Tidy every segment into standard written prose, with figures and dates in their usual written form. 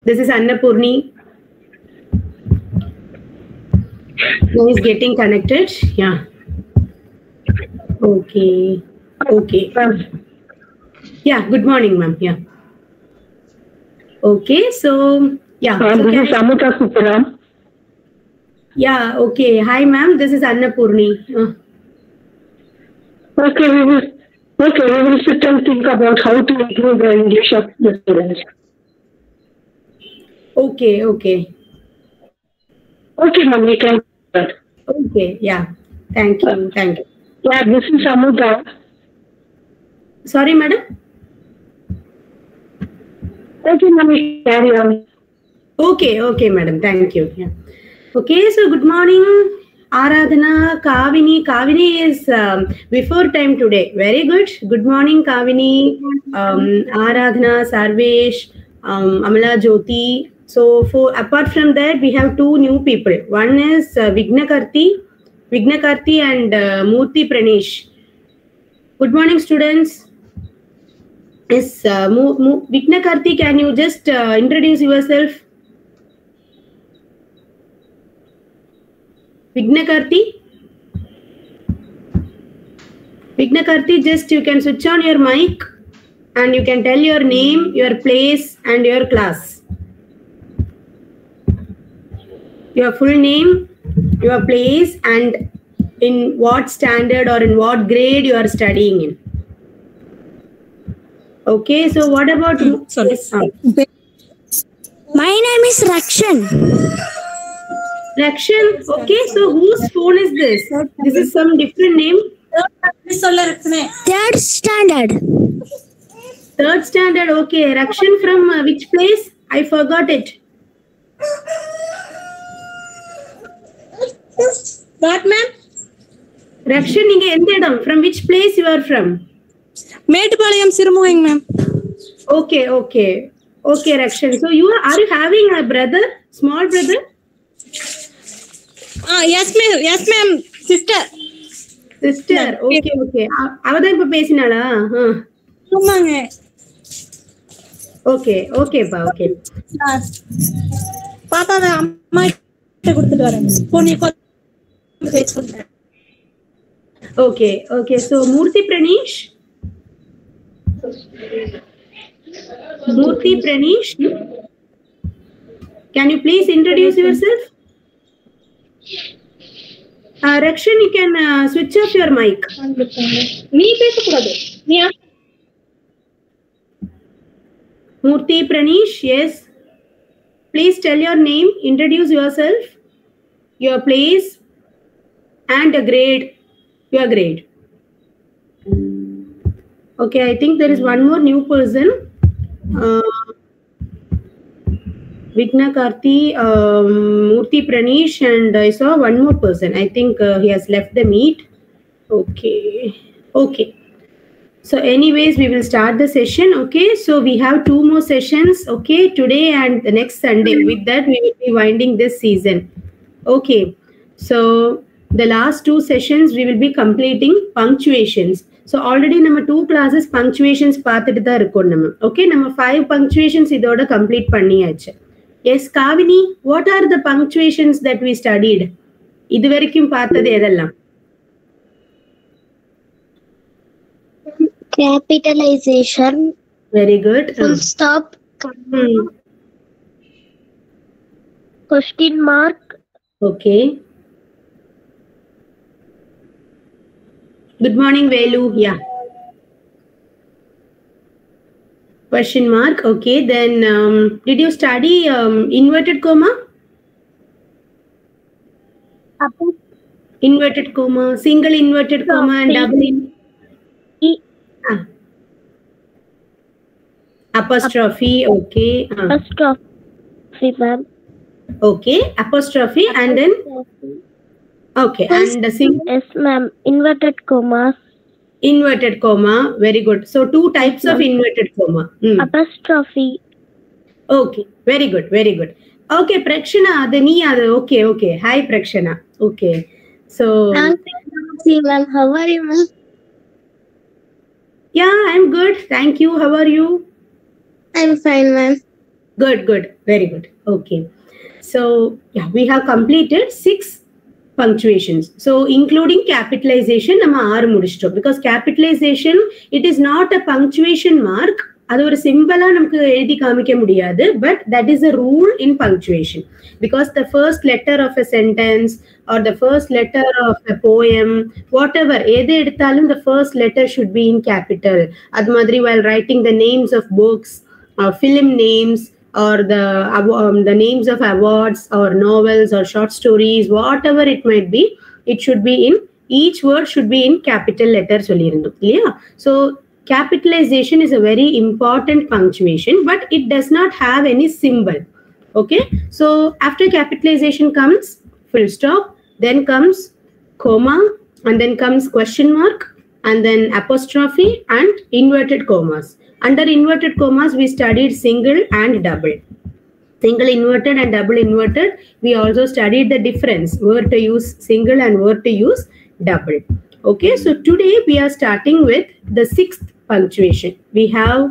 This is Annapurni. Who is getting connected? Yeah. Okay. Okay. Yeah. Good morning, ma'am. Yeah. Okay. So yeah. So This is Amita Suparam. Yeah. Okay. Hi, ma'am. This is Annapurni. Okay, we will sit and think about how to improve the English of the students. Okay. Okay. Okay, ma'am, we can start. Okay. Yeah. Thank you. Thank you. Yeah, this is Amita. Sorry, madam. Okay, ma'am, we carry on. Okay. Okay, madam. Thank you. Yeah. Okay. So good morning, Aradhana, Kavini. Kavini is before time today. Very good. Good morning, Kavini, Aradhana, Sarvesh, Amala, Jyoti. So apart from that, we have two new people. One is Vignakarti and Murthy Pranesh. Good morning, students. Yes, Vignakarti, can you just introduce yourself? Vignakarti, just you can switch on your mic and you can tell your name, your place and your class. Your full name, your place and in what standard or in what grade you are studying in. Okay, so what about... My name is Rakshan. Rakshan, okay, so whose phone is this? This is some different name? Third standard. Third standard, okay. Rakshan from which place? I forgot it. What, ma'am? Rakshan, from which place you are from? Metupalayam Sirumugang, ma'am. Okay, okay. Okay, Rakshan. So are you having a brother? Small brother? Yes, ma'am. Yes, ma'am. Sister. Sister. Okay, okay. Avadha ipo pesinala? Okay, okay, pa, okay. Papa amma kuduthu varan. Phone Okay, okay. So Murthy Pranesh. Can you please introduce yourself? Rakshan, you can switch off your mic. Murthy Pranesh, yes. Please tell your name, introduce yourself, your place, and a grade, your grade. Okay, I think there is one more new person. Vignakarti, Murthy Pranesh, and I saw one more person. I think he has left the meet. Okay. Okay. So anyways, we will start the session. Okay. So we have two more sessions. Okay. Today and the next Sunday. With that, we will be winding this season. Okay. So the last two sessions, we will be completing punctuations. So already number 2 classes punctuations பார்த்துட்டு தான் இருக்கோம் நம்ம. Okay. நம்ம 5 punctuations இதோட complete பண்ணியாச்சு. Yes, Kavini, what are the punctuations that we studied? இதுவரைக்கும் பார்த்தது எதெல்லாம்? Capitalization. Very good. Full stop. Question mark. Okay. Good morning, Velu. Yeah. Question mark. Okay. Then did you study inverted comma? Inverted comma, single inverted comma and double apostrophe. Okay. Apostrophe, ma'am. Okay. Apostrophe and then okay. And the Yes, ma'am. Inverted commas. Inverted comma. Very good. So 2 types of inverted comma. Apostrophe. Okay. Very good. Very good. Okay, Prakshana. Okay, okay. Hi, Prakshana. Okay. So Ma'am, how are you, ma'am? yeah, I'm good. Thank you. How are you? I'm fine, ma'am. Good. Very good. Okay. So, yeah, we have completed 6 punctuations. So, including capitalization, நம்ம 6 முடிச்சிட்டோம். Because capitalization, it is not a punctuation mark. அது ஒரு சிம்பிளா நமக்கு எழுதி காமிக்க முடியாது. But that is a rule in punctuation. Because the first letter of a sentence or the first letter of a poem, whatever, எது எடுத்தாலும் the first letter should be in capital. அது மாதிரி while writing the names of books, film names, or the names of awards or novels or short stories, whatever it might be, it should be in, each word should be in capital letter sollirundom. Yeah. So capitalization is a very important punctuation, but it does not have any symbol. Okay. So after capitalization comes full stop, then comes comma, and then comes question mark, and then apostrophe and inverted commas. Under inverted commas, we studied single and double. Single inverted and double inverted. We also studied the difference, where to use single and where to use double. Okay, so today we are starting with the 6th punctuation. We have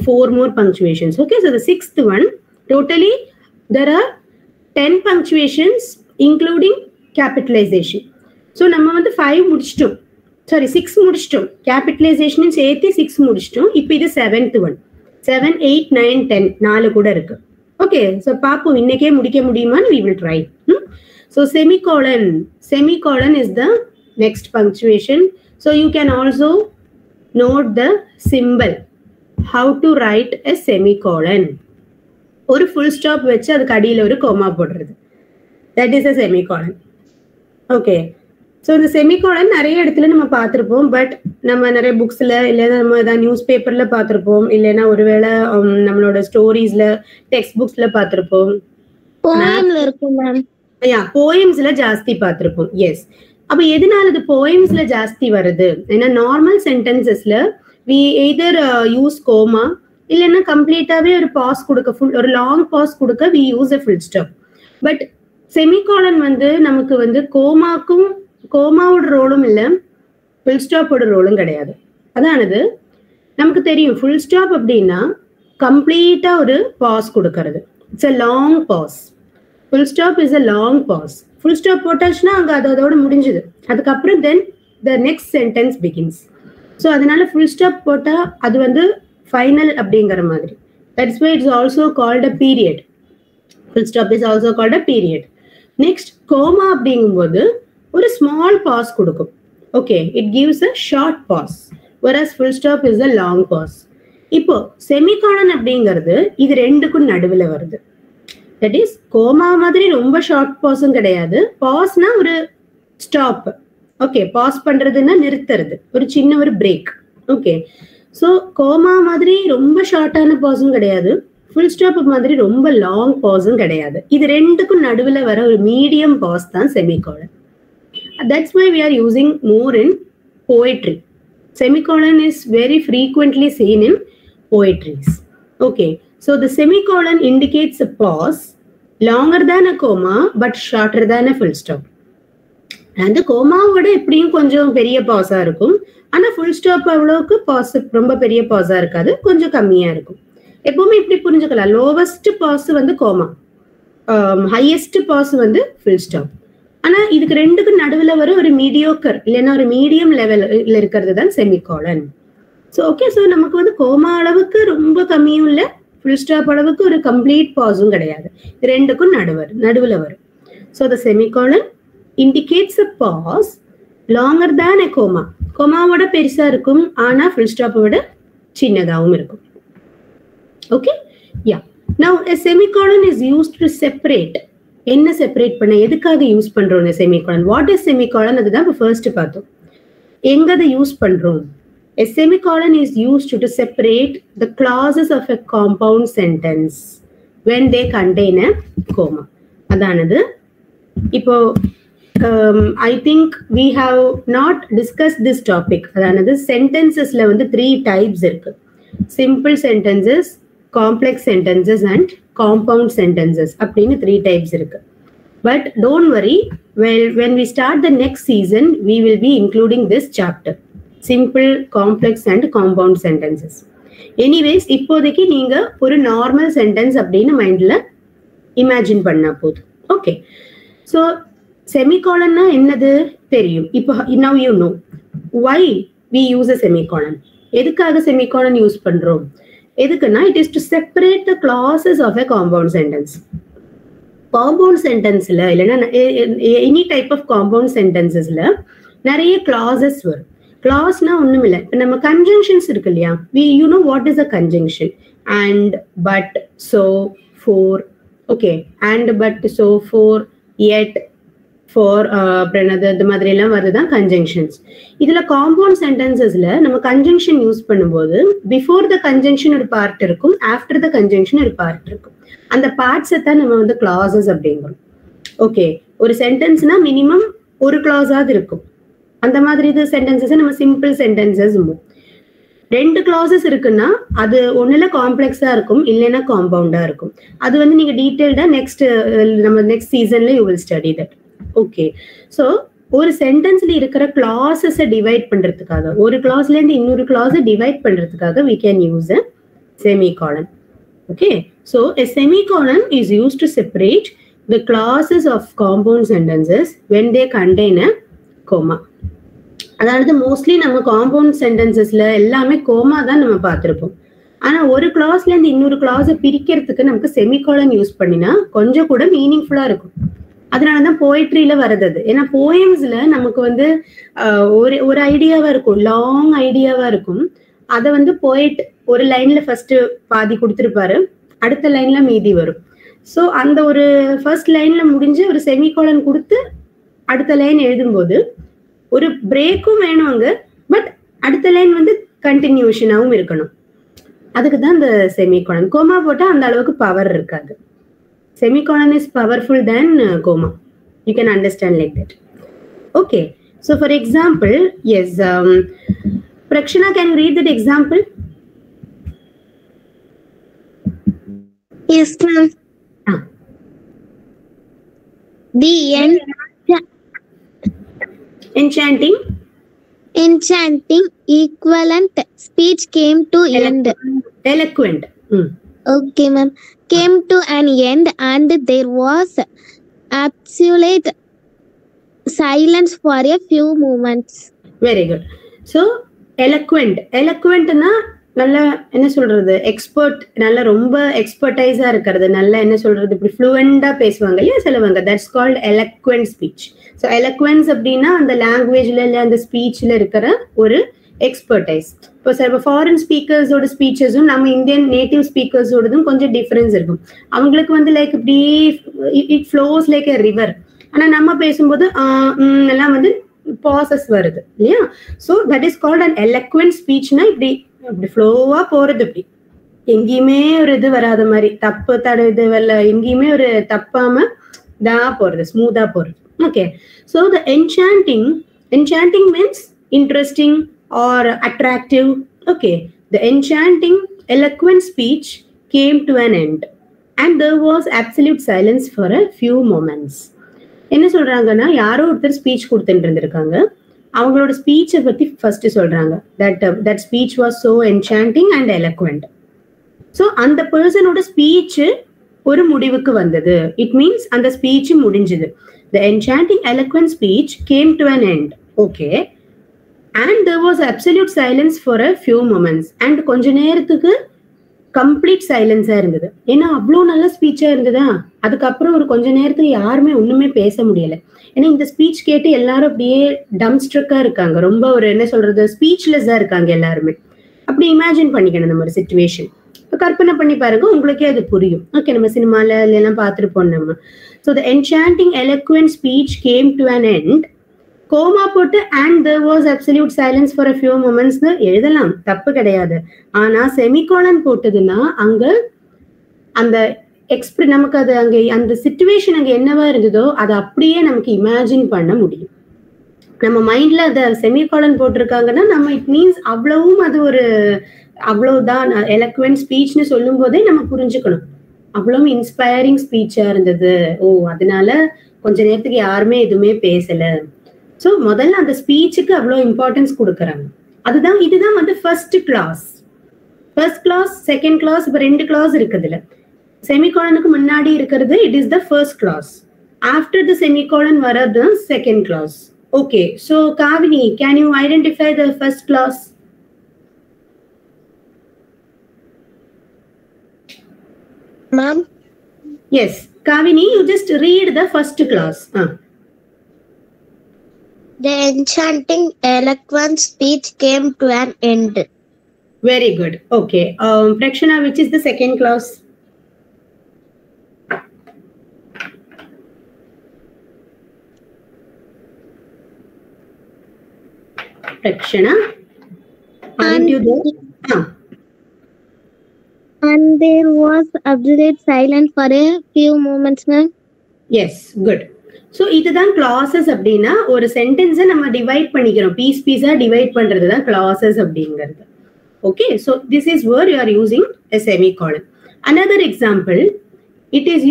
4 more punctuations. Okay, so the 6th one, totally there are 10 punctuations including capitalization. So, நம்ம வந்து 5 முடிச்சிட்டோம். Sorry, 6 முடிச்சிட்டோம். Capitalization சேர்த்து 6 முடிச்சிட்டோம். இப்போ இது 7th one. 7, 8, 9, 10 4 கூட இருக்கு. Okay, so பாப்போம் இன்னைக்கே முடிக்க முடியுமான்னு we will try. So semicolon. Semicolon is the next punctuation. So you can also note the symbol. How to write a semicolon. ஒரு full stop வச்சு அதுக்கு அடியில ஒரு comma போடுறது. That is a semicolon. Okay. So இந்த semicolon நிறைய இடத்துல நம்ம பார்த்துருப்போம். பட் நம்ம நிறைய புக்ஸ்ல இல்லைன்னா நம்ம ஏதாவது நியூஸ் பேப்பர்ல பார்த்துருப்போம், இல்லைன்னா ஒருவேளை நம்மளோட ஸ்டோரிஸ்ல டெக்ஸ்ட் புக்ஸ்ல பார்த்துருப்போம். போயம்ஸ்ல ஜாஸ்தி பார்த்துருப்போம். எஸ். அப்ப எதனால இது போயம்ஸ்ல ஜாஸ்தி வருது? ஏன்னா நார்மல் சென்டென்சஸ்ல வி எய்தர் யூஸ் கோமா, இல்லைன்னா கம்ப்ளீட்டாவே ஒரு பாஸ் கொடுக்க, ஃபுல் ஒரு லாங் பாஸ் கொடுக்க we use a full stop. But semicolon வந்து நமக்கு வந்து கோமாவோட ரோலும் இல்லை, ஃபுல் ஸ்டாப்போட ரோலும் கிடையாது. அதானது நமக்கு தெரியும். ஃபுல் ஸ்டாப் அப்படின்னா கம்ப்ளீட்டா ஒரு பாஸ் கொடுக்கறது. It's a long pause. Full stop is a long pause. Full stop போட்டாச்சுன்னா அங்கே அதோட முடிஞ்சுது. அதுக்கப்புறம் then the next sentence begins. So அதனால ஃபுல் ஸ்டாப் போட்டால் அது வந்து ஃபைனல் அப்படிங்கிற மாதிரி. That's why it's also called a period. Full stop is also called a period. Next comma அப்படிங்கும்போது ஒரு ஸ்மால் பாஸ் கொடுக்கும். Okay, it gives a short pause, whereas full stop is a long pause. இப்போ semicolon அப்படிங்கிறது இது ரெண்டுக்கும் நடுவில் வருது. That is coma மாதிரி ரொம்ப ஷார்ட் பாஸும் கிடையாது. பாஸ்னா ஒரு ஸ்டாப். ஓகே, பாஸ் பண்றதுன்னா நிறுத்துறது, ஒரு சின்ன ஒரு பிரேக். ஓகே, ஸோ கோமா மாதிரி ரொம்ப ஷார்ட்டான பாஸும் கிடையாது, ஃபுல் ஸ்டாப் மாதிரி ரொம்ப லாங் பாஸும் கிடையாது. இது ரெண்டுக்கும் நடுவில் வர ஒரு மீடியம் பாஸ் தான் semicolon. That's why we are using more in poetry. Semicolon is very frequently seen in poetries. Okay, so the semicolon indicates a pause longer than a comma but shorter than a full stop. And the comma விட எப்படியும் கொஞ்சம் பெரிய பாஸா இருக்கும். ஆனா full stop அவ்வளவுக்கு pass ரொம்ப பெரிய பாஸா இருக்காது, கொஞ்சம் கம்மியா இருக்கும். எப்பவுமே இப்படி புரிஞ்சுக்கலாம். லோவஸ்ட் பாஸ் வந்து கோமா, ஹையஸ்ட் பாஸ் வந்து ஃபுல் ஸ்டாப். ஆனா இதுக்கு ரெண்டுக்கும் நடுவில் வர ஒரு மீடியோக்கர் இல்லைன்னா ஒரு மீடியம் லெவல்ல இருக்கிறது தான் செமிகாலன். ஸோ ஓகே, ஸோ நமக்கு வந்து கோமா அளவுக்கு ரொம்ப கம்மியும் இல்லை, ஃபுல் ஸ்டாப் அளவுக்கு ஒரு கம்ப்ளீட் பாஸும் கிடையாது. ரெண்டுக்கும் நடுவில் வரும். So the semicolon indicates a pause longer than a comma. கோமாவோட பெருசா இருக்கும், ஆனா ஃபுல் ஸ்டாப்பை விட சின்னதாகவும் இருக்கும். Okay, ya. Now a semicolon is used to separate. என்ன செப்பரேட் பண்ண, எதுக்காக யூஸ் பண்றோம் செமிகாலன்? What is semicolon? அதுதான் இப்போ ஃபர்ஸ்ட் பார்த்தோம். எங்க அதை யூஸ் பண்றோம்? A semicolon is used to separate the clauses of a compound sentence when they contain a comma. அதானது இப்போ I think we have not discussed this topic. அதானது sentencesல வந்து 3 types இருக்கு. Simple sentences, complex sentences and compound sentences அப்படின்னு 3 types இருக்கு. But don't worry, when we start the next season, we will be including this chapter. Simple, complex and compound sentences. Anyways இப்போதைக்கு நீங்க ஒரு normal sentence அப்படின்னு மைண்ட்ல imagine பண்ணா போதும். Okay, so செமிகாலன்னா என்னது தெரியும். இப்போ now you know why we use a semicolon. எதுக்காக செமிகாலன் யூஸ் பண்றோம்? எதுக்குன்னா it is to separate the clauses of a compound sentence. Compound சென்டென்ஸ்ல இல்லைன்னா எனி டைப் ஆஃப் காம்பவுண்ட் சென்டென்சஸ்ல நிறைய கிளாஸஸ் வரும். கிளாஸ்னா ஒண்ணும் இல்லை. இப்போ நம்ம கன்ஜங்ஷன்ஸ் இருக்கு இல்லையா, you know what is a conjunction? And, but, so, for. Okay, and, but, so, for, yet, for, இந்த மாதிரி எல்லாம் வருதுதான் கன்ஜங்ஷன்ஸ். இதுல காம்பவுண்ட் சென்டென்சஸ்ல நம்ம கன்ஜங்ஷன் யூஸ் பண்ணும்போது பிஃபோர் த கன்ஜங்ஷன் ஒரு பார்ட் இருக்கும், ஆஃப்டர் த கன்ஜங்ஷன் ஒரு பார்ட் இருக்கும். அந்த பார்ட்ஸை தான் நம்ம வந்து கிளாஸஸ் அப்படிங்கிறோம். ஓகே, ஒரு சென்டென்ஸ்னா மினிமம் ஒரு கிளாஸாவது இருக்கும். அந்த மாதிரி இது சென்டென்சஸ் நம்ம சிம்பிள் சென்டென்சஸ். ரெண்டு கிளாஸஸ் இருக்குன்னா அது ஒண்ணுல காம்ப்ளெக்ஸா இருக்கும், இல்லைன்னா காம்பவுண்டா இருக்கும். அது வந்து நீங்க டீடைல்டா நம்ம நெக்ஸ்ட் சீசன்ல you will study that. Okay, so ஒரு சென்டென்ஸ்ல இருக்கிற கிளாஸஸை டிவைட் பண்றதுக்காக, ஒரு கிளாஸ்ல இருந்து இன்னொரு கிளாஸை டிவைட் பண்றதுக்காக we can use a semicolon. Okay, so a semicolon is used to separate the classes of compound sentences when they contain a comma. அதாவது மோஸ்ட்லி நம்ம காம்பவுண்ட் சென்டென்சஸ்ல எல்லாமே கோமா தான் நம்ம பார்த்திருப்போம். ஆனா ஒரு கிளாஸ்ல இருந்து இன்னொரு கிளாஸை பிரிக்கிறதுக்கு நமக்கு செமிகாலன் யூஸ் பண்ணினா கொஞ்சம் கூட மீனிங்ஃபுல்லா இருக்கும். அதனாலதான் போயட்ரியில வர்றது அது. ஏன்னா போயம்ஸ்ல நமக்கு வந்து ஒரு ஐடியாவா இருக்கும், லாங் ஐடியாவா இருக்கும். அதை வந்து போயட் ஒரு லைன்ல ஃபர்ஸ்ட் பாதி கொடுத்துருப்பாரு, அடுத்த லைன்ல மீதி வரும். ஸோ அந்த ஒரு ஃபர்ஸ்ட் லைன்ல முடிஞ்சு ஒரு செமிகாலன் கொடுத்து அடுத்த லைன் எழுதும்போது ஒரு பிரேக்கும் வேணும் அங்க, பட் அடுத்த லைன் வந்து கண்டினியூஷனாகவும் இருக்கணும். அதுக்கு தான் இந்த செமிகாலன். கோமா போட்டா அந்த அளவுக்கு பவர் இருக்காது. Semicolon is powerful than comma. You can understand like that. Okay. So for example, yes, Prakshana, can you read that example? Yes, ma'am. The enchanting equivalent speech came to end. Eloquent. Okay, ma'am. Came to an end and there was absolute silence for a few moments. Very good. So eloquent. Eloquentனா நல்ல என்ன சொல்றது, expert, நல்ல ரொம்ப எக்ஸ்பர்டைஸா இருக்கிறது, நல்ல என்ன சொல்றது, இப்படி ஃப்ளூயண்டா பேசுவாங்க இல்லையா சிலவங்க, தட்ஸ் கால்ட் எலக்வென்ட் ஸ்பீச். ஸோ எலக்வென்ஸ் அப்படின்னா அந்த லாங்குவேஜ்ல இல்லை அந்த ஸ்பீச்ல இருக்கிற ஒரு எக்ஸ்பர்டைஸ். இப்போ ஃபாரின் ஸ்பீக்கர்ஸோட ஸ்பீச்சஸும் நம்ம இந்தியன் நேட்டிவ் ஸ்பீக்கர்ஸோடதும் கொஞ்சம் டிஃபரன்ஸ் இருக்கும். அவங்களுக்கு வந்து லைக் இப்படி it flows like a river. ஆனா நம்ம பேசும்போது எல்லாம் வந்து பாசஸ் வருது இல்லையா. So that is called an eloquent ஸ்பீச்னா இப்படி அப்படி ஃப்ளோவா போறது, இப்படி எங்கேயுமே ஒரு இது வராத மாதிரி, தப்பு தடை இது வரல, எங்கேயுமே ஒரு தப்பாம தான் போறது, ஸ்மூதா போறது. Okay, so the enchanting means interesting or attractive. Okay, the enchanting eloquent speech came to an end and there was absolute silence for a few moments. என்ன சொல்றாங்கன்னா, யாரோ ஒருத்தர் ஸ்பீச் கொடுத்துட்டு இருந்திருக்காங்க, அவங்களோட ஸ்பீச்சை பத்தி ஃபர்ஸ்ட் சொல்றாங்க. that speech was so enchanting and eloquent. So அந்த பர்சனோட ஸ்பீச் ஒரு முடிவுக்கு வந்தது. இட் மீன்ஸ் அந்த ஸ்பீச் முடிஞ்சது. the enchanting eloquent speech came to an end. Okay, and there was absolute silence for a few moments. and கொஞ்ச நேரத்துக்கு complete சைலன்ஸா இருந்தது. ஏன்னா அவ்வளோ நல்ல ஸ்பீச்சா இருந்ததா, அதுக்கப்புறம் ஒரு கொஞ்ச நேரத்துக்கு யாருமே ஒண்ணுமே பேச முடியல. ஏன்னா இந்த ஸ்பீச் கேட்டு எல்லாரும் அப்படியே டம்ஸ்ட்ரக்கா இருக்காங்க, ரொம்ப ஒரு என்ன சொல்றது, ஸ்பீச்லெஸ்ஸா இருக்காங்க எல்லாருமே. அப்படி இமேஜின் பண்ணிக்கணும் நம்ம ஒரு சிச்சுவேஷன். கற்பனை பண்ணி பாருங்க, உங்களுக்கே அது புரியும். ஓகே, நம்ம சினிமால எல்லாம் பார்த்துருப்போம் நம்ம. So the enchanting eloquent speech came to an end. Comma போட்டு and there was absolute silence for a few moments எழுதலாம், தப்பு கிடையாது. ஆனா செமிகாலன் போட்டதுன்னா அங்க அந்த நமக்கு அது அங்க அந்த சிச்சுவேஷன் அங்க என்னவா இருந்ததோ அதை அப்படியே நமக்கு இமேஜின் பண்ண முடியும். நம்ம மைண்ட்ல அத செமிகாலன் போட்டிருக்காங்கன்னா நம்ம இட் மீன்ஸ் அவ்வளவும் அது ஒரு அவ்வளவுதான் எலக்வென்ட் ஸ்பீச்னு சொல்லும் போதே நம்ம புரிஞ்சுக்கணும், அவ்வளவு இன்ஸ்பைரிங் ஸ்பீச்சா இருந்தது. ஓ, அதனால கொஞ்ச நேரத்துக்கு யாருமே எதுவுமே பேசல. ஸோ முதல்ல அந்த ஸ்பீச்சுக்கு அவ்வளோ இம்பார்ட்டன்ஸ் கொடுக்குறாங்க. இதுதான் வந்து first clause. First clause, second clause, இப்போ 2 கிளாஸ் இருக்குதுல. செமிகாலனுக்கு முன்னாடி இருக்கிறது it is the first clause. After the semicolon வரது second clause. Okay, so Kavini, can you identify the first clause? Ma'am? Yes, Kavini, you just read the first clause. The enchanting eloquent speech came to an end. Very good. Okay. Prakshana, which is the second clause? Prakshana, aren't you there? And there was absolute silence for a few moments, ma'am. Yes, good. So இதுதான் clauses அப்படின்னா ஒரு சென்டென்ஸை நம்ம divide பண்ணிக்கிறோம், பீஸா divide பண்றது தான் clauses அப்படிங்கிறது. Okay, so this is where you are using a semicolon. Another example, it is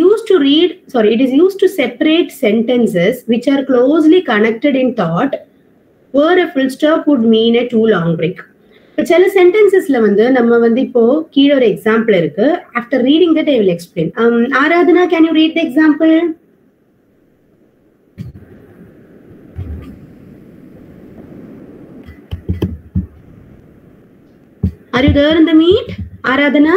used to separate sentences which are closely connected in thought, where a full stop would mean a too long break. சில சென்டென்சஸ்ல வந்து நம்ம வந்து இப்போ கீழே ஒரு example இருக்கு. After reading that I will explain. Aradhana, can you read the example? Are you there in the meet, Aradhana?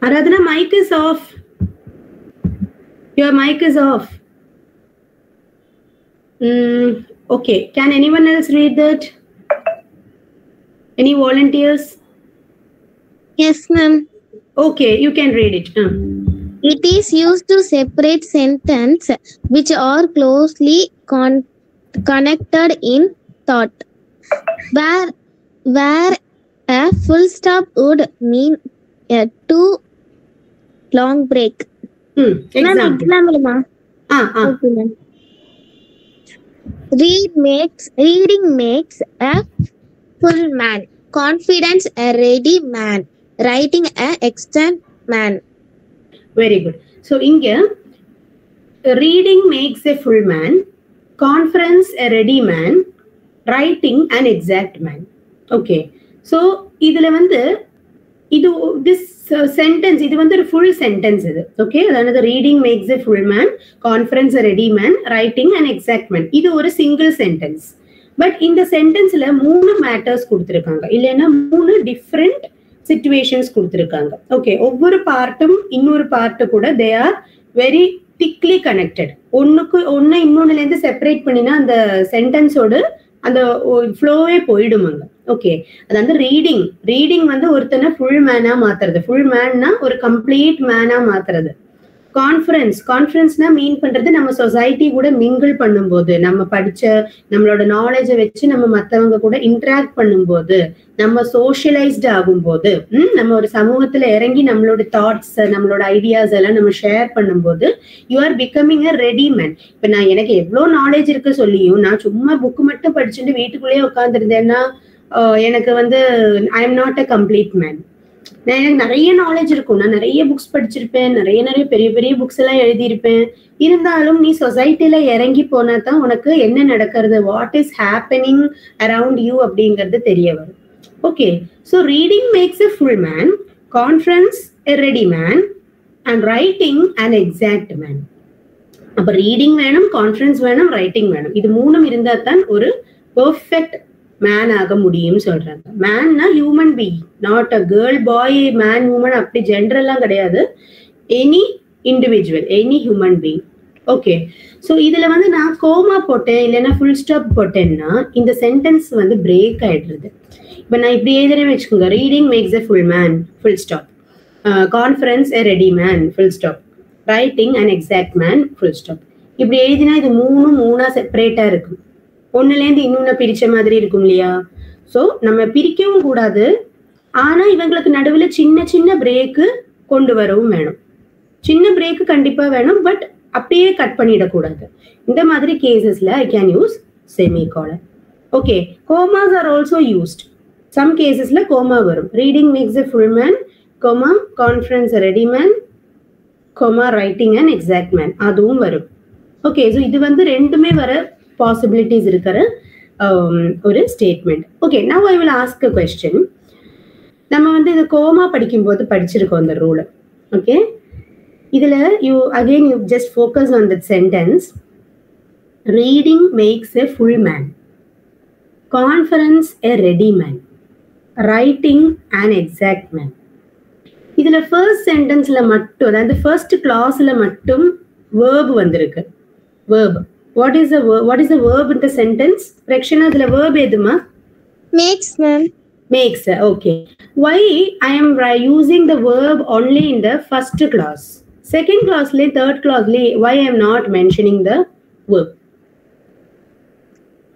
Aradhana, mic is off. Your mic is off. Okay, can anyone else read that? Any volunteers? Yes, ma'am. Okay, you can read it. It is used to separate sentences which are closely connected in thought, where a full stop would mean a too long break. Example. Ma'am. Okay, ma'am. Reading makes a full man. Confidence a ready man. Writing a excellent man. Very good. So inga reading makes a full man, conference a ready man, writing an exact man. Okay, so இதுல வந்து this sentence இது வந்து ஒரு full sentence இது. Okay, அதாவது reading makes a full man, conference a ready man, writing an exact man. இது ஒரு single sentence. But இந்த சென்டென்ஸ்ல 3 மேட்டர்ஸ் கொடுத்திருக்காங்க, இல்லைன்னா 3 டிஃப்ரெண்ட் சிச்சுவேஷன்ஸ் கொடுத்திருக்காங்க. ஓகே, ஒவ்வொரு பார்ட்டும் இன்னொரு பார்ட்டு கூட they are very thickly connected. ஒன்னு இன்னொன்னுல இருந்து செப்பரேட் பண்ணினா அந்த சென்டென்ஸோட அந்த ஃப்ளோவே போயிடுமாங்க. ஓகே, அது வந்து ரீடிங் வந்து ஒருத்தனை ஃபுல் மேனா மாத்துறது, ஃபுல் மேன்னா ஒரு கம்ப்ளீட் மேனா மாத்துறது. கான்ஃபரன்ஸ்னா மீன் பண்றது நம்ம சொசைட்டி கூட மிங்கிள் பண்ணும்போது, நம்ம படிச்ச நம்மளோட நாலேஜை வச்சு நம்ம மற்றவங்க கூட இன்டராக்ட் பண்ணும்போது, நம்ம சோஷியலைஸ்டு ஆகும்போது, நம்ம ஒரு சமூகத்துல இறங்கி நம்மளோட தாட்ஸ் நம்மளோட ஐடியாஸ் எல்லாம் நம்ம ஷேர் பண்ணும்போது you are becoming a ready man. இப்ப நான் எனக்கு எவ்வளவு நாலேஜ் இருக்கு சொல்லியும் நான் சும்மா புக் மட்டும் படிச்சுட்டு வீட்டுக்குள்ளேயே உட்காந்துருந்தேன்னா எனக்கு வந்து I am not a complete man. எனக்கு நிறைய நாலேஜ் இருக்கும், நான் நிறைய புக்ஸ் படிச்சிருப்பேன், நிறைய பெரிய பெரிய புக்ஸ் எல்லாம் எழுதியிருப்பேன். இருந்தாலும் நீ சொசைட்டில இறங்கி போனா தான் உனக்கு என்ன நடக்கிறது, what is happening around you அப்படிங்கிறது தெரிய வரும். Okay, so reading makes a full man, conference a ready man, and writing an exact man. அப்ப ரீடிங் வேணும், கான்ஃபரன்ஸ் வேணும், ரைட்டிங் வேணும். இது 3 இருந்தா தான் ஒரு பெர்ஃபெக்ட் மேன் ஆக முடியும் சொல்றாங்க. மேன்னா human being, not a girl boy man woman அப்படி ஜென்ரல்லாம் கிடையாது. Any individual, any human being. Okay, so இதுல வந்து நான் கோமா போட்டேன் இல்லைன்னா ஃபுல் ஸ்டாப் போட்டேன்னா இந்த சென்டென்ஸ் வந்து பிரேக் ஆயிடுறது. இப்போ நான் இப்படி எழுதுறேன்னு வச்சுக்கோங்க, reading makes a full man, full stop, conference a ready man, full stop, writing and exact man, full stop. இப்படி எழுதினா இது 3 செப்பரேட்டா இருக்கும், ஒன்னுலேருந்து இன்னொன்னு பிரிச்ச மாதிரி இருக்கும் இல்லையா? ஸோ நம்ம பிரிக்கவும் கூடாது, ஆனா இவங்களுக்கு நடுவில் சின்ன சின்ன பிரேக்கு கொண்டு வரவும் வேணும். சின்ன பிரேக்கு கண்டிப்பா வேணும், பட் அப்படியே கட் பண்ணிடக்கூடாது. இந்த மாதிரி கேசஸ்ல I can use semicolon. Okay, commas are also used. Some கேசஸ்ல கோமா வரும். Reading makes a full man, comma, conference ready man, comma, writing and exact man, அதுவும் வரும். ஓகே, ஸோ இது வந்து 2மே வர பாசிபிலிட்டிஸ் இருக்கிற ஒரு statement. Okay, now I will ask a question. நம்ம வந்து இது கோமா படிக்கும்போது படிச்சிருக்கோம் இந்த ரூல். ஓகே, இதுல you just focus on that sentence. Reading makes a full man, conference a ready man, writing an exact man. இதுல ஃபர்ஸ்ட் சென்டென்ஸ்ல மட்டும், அதாவது ஃபர்ஸ்ட் கிளாஸ்ல மட்டும் verb வந்திருக்கு. verb. What is the verb in the sentence? Prakshana, இதுல verb எதுமா? Makes, ma'am. Makes. Okay. Why I am using the verb only in the first clause? Second clause le, third clause le, why I am not mentioning the verb?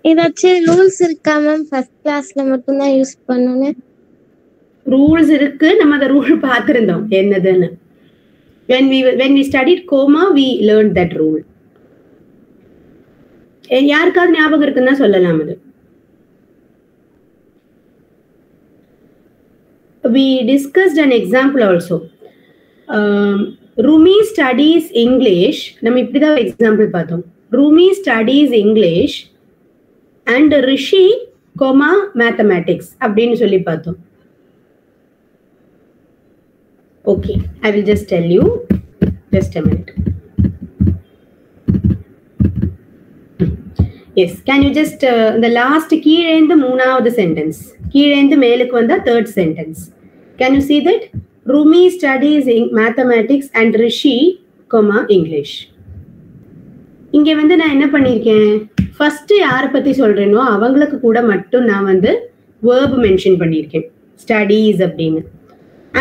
ஏதாச்சும் rules இருக்கா ma'am? First கிளாஸ்ல மட்டும் தான் use பண்ணனும். Rules இருக்கு, நம்ம அந்த rule பார்த்திருந்தோம் என்னதுன்னு. when we studied comma we learned that rule. யாருக்காவது ஞாபகம் இருக்குன்னா சொல்லலாம். அது we discussed an example also. Rumi studies English. நம்ம இப்படிதான் எக்ஸாம்பிள் பார்த்தோம். Rumi studies English and Rishi, mathematics அப்படின்னு சொல்லி பார்த்தோம். Okay, I will just tell you. Just a minute. Yes, can you just the last கீழேந்து மூணாவது sentence, கீழேந்து மேலுக்கு வந்தா third sentence. Can you see that? Rumi studies mathematics and Rishi, English. இங்க வந்து நான் என்ன பண்ணிருக்கேன், ஃபர்ஸ்ட் யாரை பத்தி சொல்றேனோ அவங்களுக்கு கூட மட்டும் நான் வந்து verb மென்ஷன் பண்ணிருக்கேன், studies அப்படின்னு.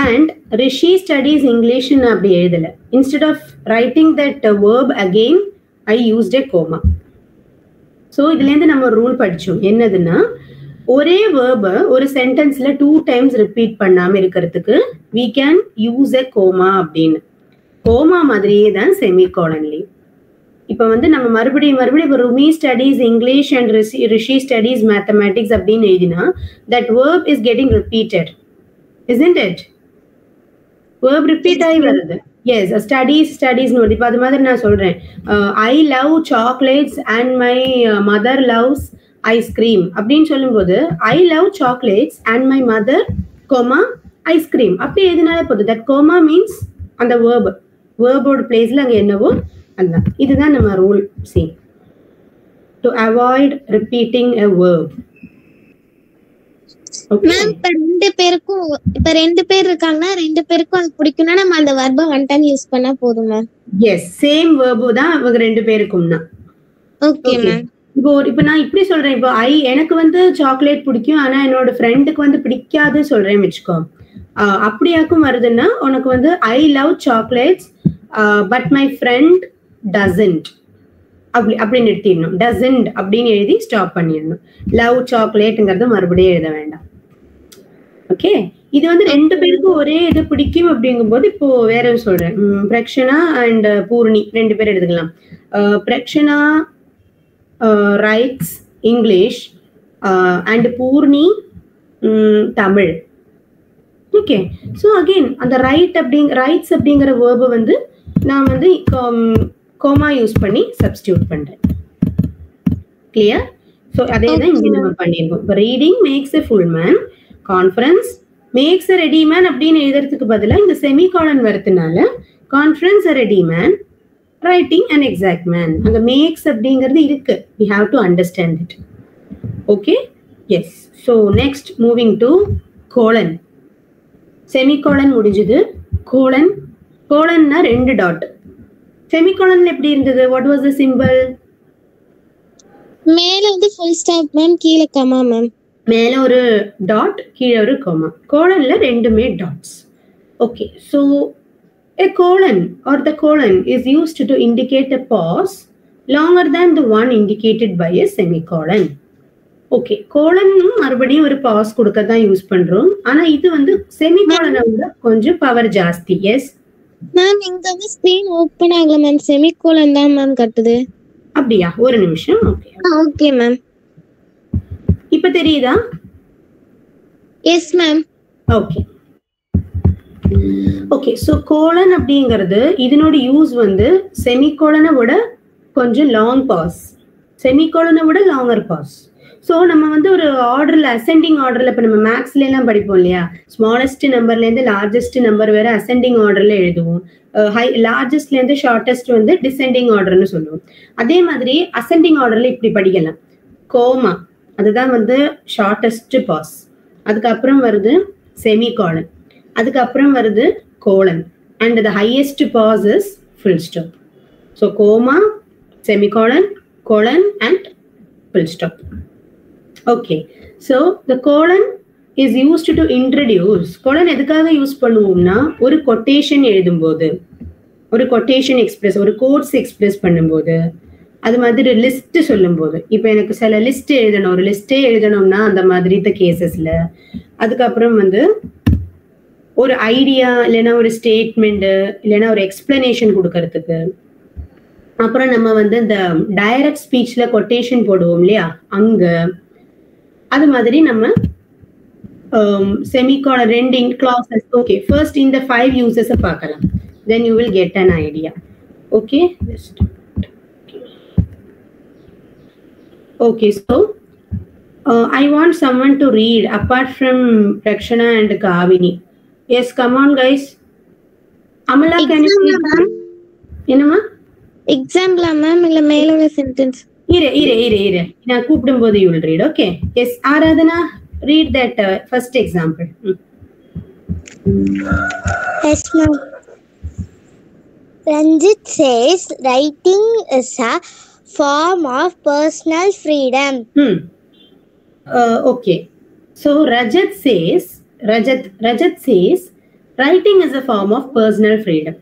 And Rishi studies English ன்னு அப்படி எழுதல. Instead of writing that verb again, I used a comma. So இதுல இருந்து நம்ம ஒரு ரூல் படிச்சோம். என்னதுன்னா, ஒரே verb ஒரு சென்டென்ஸ்ல 2 times ரிப்பீட் பண்ணாம இருக்கிறதுக்கு we can use a comma அப்படின்னு. கோமா மாதிரியே தான் செமிகோலன்லயும். இப்ப வந்து நம்ம மறுபடியும் Rumi studies English and Rishi studies mathematics அப்படின்னு எழுதினா that verb is getting repeated, isn't it? verb repeat ஆகி வருது. Yes, studies நோடி. இப்ப அது மாதிரி நான் சொல்றேன், I love chocolates and my mother loves ice cream அப்படின்னு சொல்லும்போது I love chocolates and my mother, ice cream அப்படி எதுனால போகுது. that comma means அந்த verb பிளேஸ்ல அங்க என்னவோ அதுதான். இதுதான் நம்ம rule. see, to avoid repeating a verb. Ma'am இப்ப ரெண்டு பேர் இருக்காங்கன்னா ரெண்டு பேருக்கும் அது பிடிக்கும்னா நம்ம அந்த verb one time யூஸ் பண்ணா போதும் மேம். எஸ், சேம் verb தான் அவங்க ரெண்டு பேருக்கும்னா. Okay ma'am. இப்போ நான் இப்படி சொல்றேன், இப்போ எனக்கு வந்து சாக்லேட் பிடிக்கும் ஆனா என்னோட ஃப்ரெண்டுக்கு வந்து பிடிக்காது சொல்றேன் வச்சுக்கோ. அப்படியாக்கும் வருதுன்னா உனக்கு வந்து I love chocolates but my friend doesn't அப்படி நிறுத்திடணும். doesn't அப்படின்னு எழுதி ஸ்டாப் பண்ணிடணும். லவ் சாக்லேட்ங்கிறத மறுபடியும் எழுத வேண்டாம். ஓகே, இது வந்து ரெண்டு பேருக்கும் ஒரே இது பிடிக்கும் அப்படிங்கும் போது இப்போ வேற சொல்றேன். பிரக்ஷனா அண்ட் பூர்ணி ரெண்டு பேர் எடுத்துக்கலாம். Prakshana writes English and Poorni Tamil. Okay, so again அந்த ரைட்ஸ் அப்படிங்கிற வேர்பை வந்து நான் வந்து கோமா யூஸ் பண்ணி சப்ஸ்டியூட் பண்றேன். கிளியர்? ஸோ அதே தான் இங்கே நம்ம பண்ணியிருக்கோம். இப்போ reading makes a full man, conference makes a ready man அப்படின்னு எழுதுறதுக்கு பதிலாக இந்த செமிகாலன் வரதுனால conference a ready man, writing and exact man. அங்கே மேக்ஸ் அப்படிங்கிறது இருக்கு. We have to understand it. Okay, yes. So next moving to colon. Semicolon முடிஞ்சது. கோலன்னா 2 டாட். செமிகோலன் எப்படி இருந்தது? What was the symbol? மேல வந்து ஃபுல் ஸ்டாப் மேம், கீழ கமா மேம். மேல ஒரு டாட், கீழ ஒரு கமா. கோலன்ல ரெண்டுமே dots. Okay, so a colon or the colon is used to indicate a pause longer than the one indicated by a semicolon. Okay, colon மறுபடியும் ஒரு pause கொடுக்க தான் யூஸ் பண்றோம். ஆனா இது வந்து செமிகோலனை விட கொஞ்சம் பவர் ஜாஸ்தி. எஸ் மேம், இங்க வந்து ஸ்கிரீன் ஓபன் ஆகல மேம், செமிகோலன் தான் மேம் கட்டுது. அப்படியா? ஒரு நிமிஷம். Okay okay ma'am. இப்ப தெரியுதா? Yes ma'am. Okay okay, so colon அப்படிங்கிறது இதனோட யூஸ் வந்து செமிகோலனை விட கொஞ்சம் லாங் பாஸ், செமிகோலனை விட லாங்கர் பாஸ். ஸோ நம்ம வந்து ஒரு ஆர்டர்ல அசெண்டிங் ஆர்டர்ல இப்போ நம்ம மேக்ஸ்ல எல்லாம் படிப்போம் இல்லையா, ஸ்மாலஸ்ட் நம்பர்ல இருந்து லார்ஜஸ்ட் நம்பர் வேற அசெண்டிங் ஆர்டர்ல எழுதுவோம், லார்ஜஸ்ட்ல இருந்து ஷார்டஸ்ட் வந்து டிசெண்டிங் ஆர்டர்னு சொல்லுவோம். அதே மாதிரி அசெண்டிங் ஆர்டர்ல இப்படி படிக்கலாம், கோமா அதுதான் வந்து ஷார்டஸ்ட் பாஸ், அதுக்கப்புறம் வருது செமிகாலன், அதுக்கப்புறம் வருது colon, and the highest pause is full stop. So comma, semicolon, colon and full stop. Okay, so the colon is used to introduce. colon எதுக்காக யூஸ் பண்ணுவோம்னா ஒரு கொட்டேஷன் எழுதும்போது, ஒரு கொட்டேஷன் எக்ஸ்பிரஸ், ஒரு கோட்ஸ் எக்ஸ்பிரஸ் பண்ணும்போது, அது மாதிரி லிஸ்ட் சொல்லும்போது, இப்போ எனக்கு சில லிஸ்ட் எழுதணும், ஒரு லிஸ்டே எழுதணும்னா அந்த மாதிரி கேசஸ்ல, அதுக்கப்புறம் வந்து ஒரு ஐடியா இல்லைன்னா ஒரு ஸ்டேட்மெண்ட் இல்லைன்னா ஒரு எக்ஸ்பிளனேஷன் கொடுக்கறதுக்கு, அப்புறம் நம்ம வந்து இந்த டைரக்ட் ஸ்பீச்ல கொட்டேஷன் போடுவோம் இல்லையா அங்க, அது மாதிரி நம்ம செமிகாலன் ரெண்டு கிளாஸஸ். ஓகே, ஃபர்ஸ்ட் இந்த 5 யூசஸ் பார்க்கலாம், then you will get an idea. Okay, okay, so I want someone to read apart from Rakshana and Kavini. Yes, come on guys. Amala, can you read? என்னமா எக்ஸாம்பிளா ma'am இல்ல மேல உள்ள sentence? இரு நான் கூப்பிடும்போது you will read. Okay, yes, Aradhana, read that first example. Yes ma'am. Ranjit says writing is a form of personal freedom. Okay, so Rajat says writing is a form of personal freedom.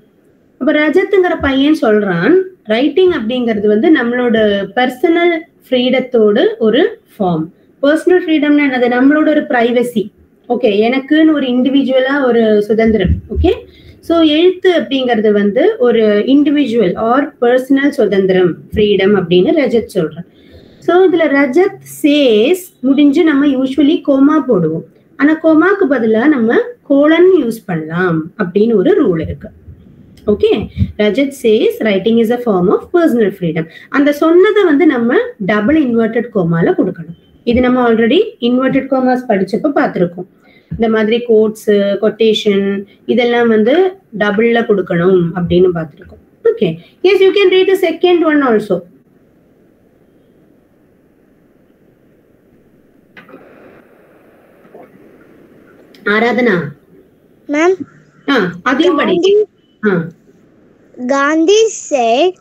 அப்ப ரஜத்ங்கிற பையன் சொல்றான் writing அப்படிங்கிறது வந்து நம்மளோட personal ஃப்ரீடத்தோட ஒரு form. Personal ஃப்ரீடம்னா என்னது, நம்மளோட ஒரு பிரைவசி. ஓகே, எனக்குன்னு ஒரு இண்டிவிஜுவலா ஒரு சுதந்திரம். ஓகே, ஸோ எழுத்து அப்படிங்கிறது வந்து ஒரு இண்டிவிஜுவல் ஆர் பர்சனல் சுதந்திரம், ஃப்ரீடம் அப்படின்னு ரஜத் சொல்றான். ஸோ இதுல ரஜத் சேஸ் முடிஞ்சு நம்ம யூஸ்வலி கோமா போடுவோம், ஆனா கோமாக்கு பதிலா நம்ம கோலன் யூஸ் பண்ணலாம் அப்படின்னு ஒரு ரூல் இருக்கு. Okay, Rajat says writing is a form of personal freedom. அந்த சொன்னதை வந்து நம்ம டபுள் இன்வெர்டட் கோமால கொடுக்கணும். இது நம்ம ஆல்ரெடி இன்வெர்டட் கோமாஸ் படிச்சப்ப பார்த்திருக்கோம். இந்த மாதிரி கோட்ஸ், கொட்டேஷன் இதெல்லாம் வந்து டபுள்ல கொடுக்கணும் அப்படின்னு பார்த்திருக்கோம். Okay, yes, you can read the second one also. Aradhana Ma'am, அதையும் படி. Gandhi said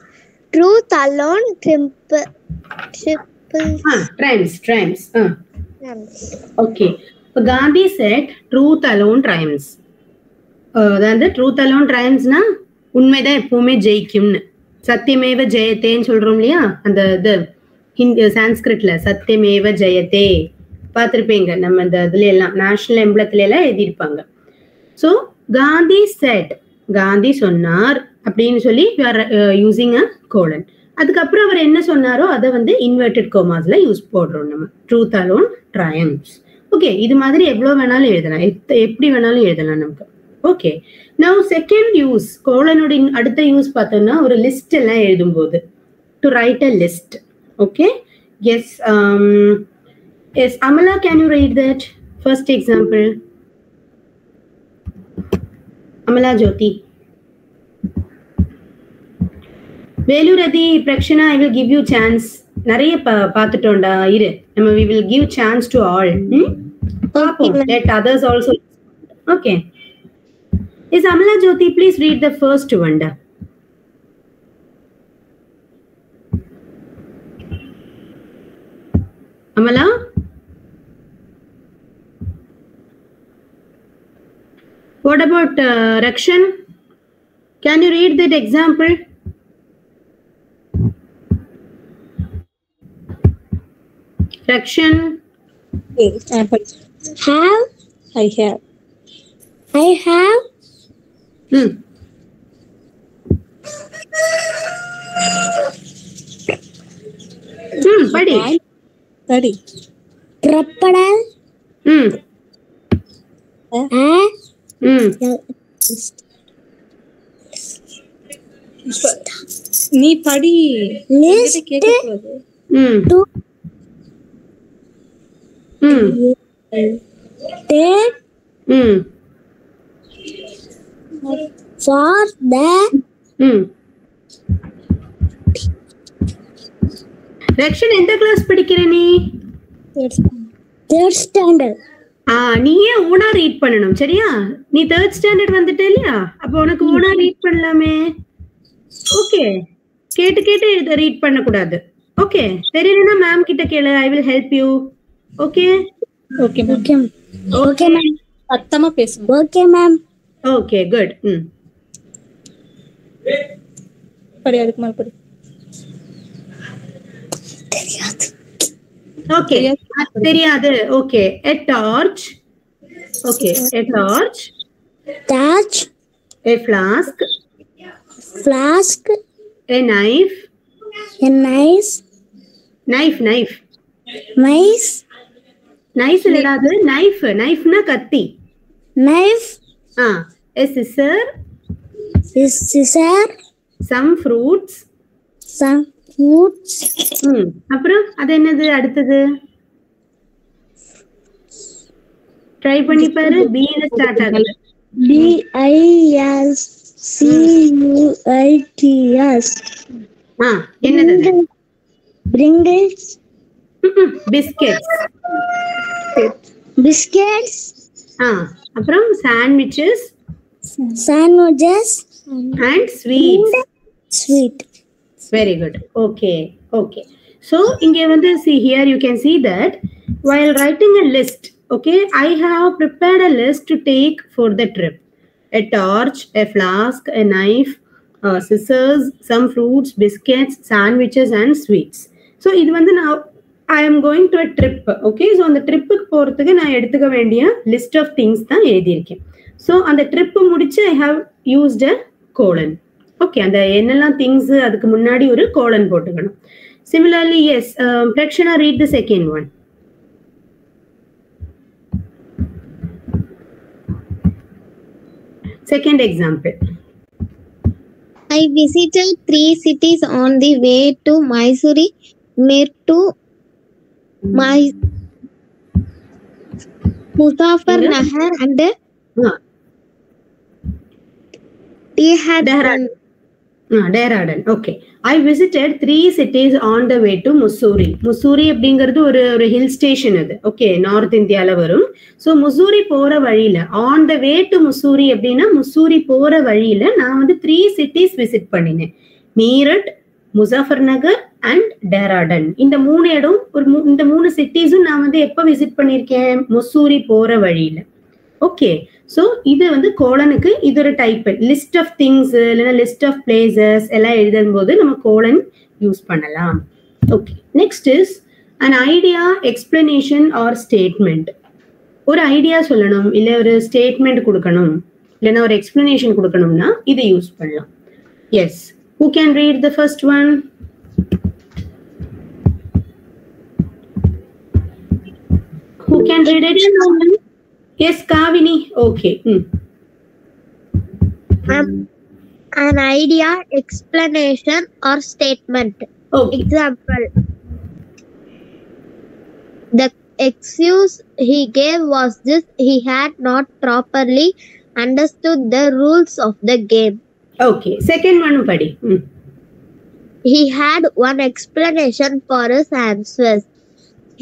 truth alone triumphs. Okay, Gandhi said truth alone triumphs. அதாவது ட்ரூத் அலோன் ட்ரைம்ஸ்னா உண்மைதான் எப்பவுமே ஜெயிக்கும்னு, சத்தியமேவ ஜெயத்தேன்னு சொல்றோம் இல்லையா, அந்த இது ஹிந்தி சான்ஸ்கிரிட்ல சத்தியமேவ ஜெயத்தே பார்த்துருப்பீங்க, நம்ம இந்த இதுல எல்லாம் நேஷனல் எம்ப்ளத்துல எல்லாம் எழுதியிருப்பாங்க. ஸோ காந்தி செட், காந்தி சொன்னார் அப்படின்னு சொல்லி யூசிங் அ கோலன். அதுக்கப்புறம் அவர் என்ன சொன்னாரோ அதை வந்து இன்வெர்டட் கோமாஸ்ல யூஸ் போடுறோம் நம்ம, ட்ரூத் அலோன் ட்ரையம்ஸ். ஓகே, இது மாதிரி எவ்வளவு வேணாலும் எழுதலாம், எப்படி வேணாலும் எழுதலாம் நமக்கு. ஓகே, நவ் செகண்ட் யூஸ், கோலனோட அடுத்த யூஸ் பார்த்தோம்னா ஒரு லிஸ்ட் எல்லாம் எழுதும் போது, to write a list. Okay, yes, yes, Amala, can you read that first example? Amala, Jyoti, Veluradi, Prakshana, I will give you chance. நிறைய பார்த்துட்டோம்டா, இரு நம்ம we will give chance to all. Let others also. Okay, yes, Amala, Jyoti, please read the first one. Amala, what about Rakshan? Can you read that example? Rakshan, I have. படி. Ready. Prappadal. நீ படி, List. கேட்கக்கூடாது. they for the Rakshan எந்த class படிக்கிற நீ? third standard. நீ ஏன் ஓனா ரீட் பண்ணணும் சரியா? நீ தேர்ட் ஸ்டாண்டர்ட் வந்துட்ட இல்லையா? அப்ப உனக்கு ஓனா ரீட் பண்ணலாமே. ஓகே, கேட்டு கேட்டு இதை ரீட் பண்ண கூடாது. ஓகே, தெரியலன்னா மேம் கிட்ட கேளு. I will help you. Okay okay ma'am. Okay ma'am. சத்தமா பேசுங்க. Okay ma'am. Okay good. படி, அதுக்கு மேல படி. ஓகே, தெரியாது. Okay, a torch. Okay, a torch, Touch. a flask, Flask. a knife. A nice. Knife. Nice. Knife இல்லடாது, knife. knifeனா கத்தி. Knife. A scissor, Is scissor. some fruits. Some fruits. அப்புறம் அது என்னது அடுத்தது? ட்ரை பண்ணி பாரு. B ல ஸ்டார்ட் ஆகுது. BISCUITS. என்னது? Bringles. Biscuits. Biscuits. அப்புறம் sandwiches Sandwiches. and sweets. Sweet. Very good. Okay. So இங்கே வந்து see here you can see that while writing a list, okay, I have prepared a list to take for the trip. A torch, a flask, a knife, scissors, some fruits, biscuits, sandwiches and sweets. So இது வந்து நான் I am going to a trip. Okay, so அந்த ட்ரிப்புக்கு போறதுக்கு நான் எடுத்துக்க வேண்டிய list of things தான் எழுதியிருக்கேன். ஸோ அந்த ட்ரிப்பு முடிச்சு I have used a colon. Okay, அந்த என்னெல்லாம் திங்ஸ் அதுக்கு முன்னாடி ஒரு கோலன் போட்டுக்கணும். Similarly yes, Prakshana read the second one. Second example. I visited 3 cities on the way to Mysore, Muzaffarnagar and Dehradun. Okay. I visited 3 cities on the way to Mussoorie. Mussoorie அப்படிங்கிறது ஒரு hill station அது. Okay, north இந்தியால வரும். So Mussoorie போற வழியில on the way to Mussoorie அப்படின்னா முசூரி போற வழியில நான் வந்து 3 cities விசிட் பண்ணினேன். மீரட், முசாஃபர்நகர் அண்ட் டேராடன். இந்த 3 இடம் இந்த 3 சிட்டிஸும் நான் வந்து எப்போ விசிட் பண்ணியிருக்கேன்? முசூரி போற வழியில. ஓகே, ஸோ இது வந்து கோலனுக்கு இது ஒரு டைப். லிஸ்ட் ஆஃப் திங்ஸ் இல்லைன்னா லிஸ்ட் ஆஃப் பிளேசஸ் எல்லாம் எழுதும் போது நம்ம கோலன் யூஸ் பண்ணலாம். Okay, next is an idea, explanation R statement. ஒரு ஐடியா சொல்லணும், இல்லை ஒரு ஸ்டேட்மெண்ட் கொடுக்கணும், இல்லைன்னா ஒரு எக்ஸ்பிளனேஷன் கொடுக்கணும்னா இதை யூஸ் பண்ணலாம். Yes, who can read the first one? Who can read it? Yes, Kavini. Okay. An idea, explanation or statement. Okay. Example. The excuse he gave was this: he had not properly understood the rules of the game. Okay. Second one, padi. He had one explanation for his answers.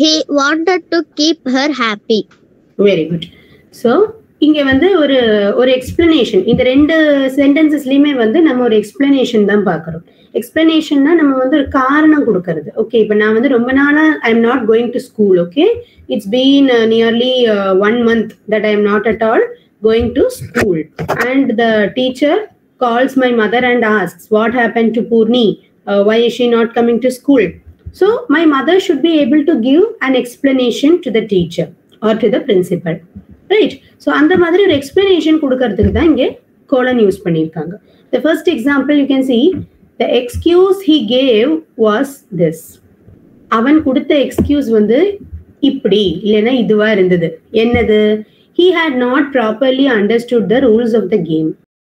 He wanted to keep her happy. Very good. So இங்க வந்து ஒரு explanation, இந்த 2 சென்டென்சஸ்லயுமே வந்து நம்ம ஒரு explanation தான் பார்க்கறோம். எக்ஸ்பிளனேஷன்னா நம்ம வந்து ஒரு காரணம் கொடுக்கறது. ஓகே, இப்போ நான் வந்து ரொம்ப நாளா I am not going to school. Okay, it's been nearly 1 month that I am not at all going to school, and the teacher calls my mother and asks what happened to Purni, why is she not coming to school. So my mother should be able to give an explanation to the teacher or to the principal, right? So அந்த மாதிரி ஒரு explanation கொடுக்கறதுக்கு தான் இங்கே colon use பண்ணியிருக்காங்க. The first example you can see, the excuse he gave was this. அவன் கொடுத்த excuse வந்து இப்படி இல்லைன்னா இதுவா இருந்தது. என்னது? He had not properly understood the rules of the game.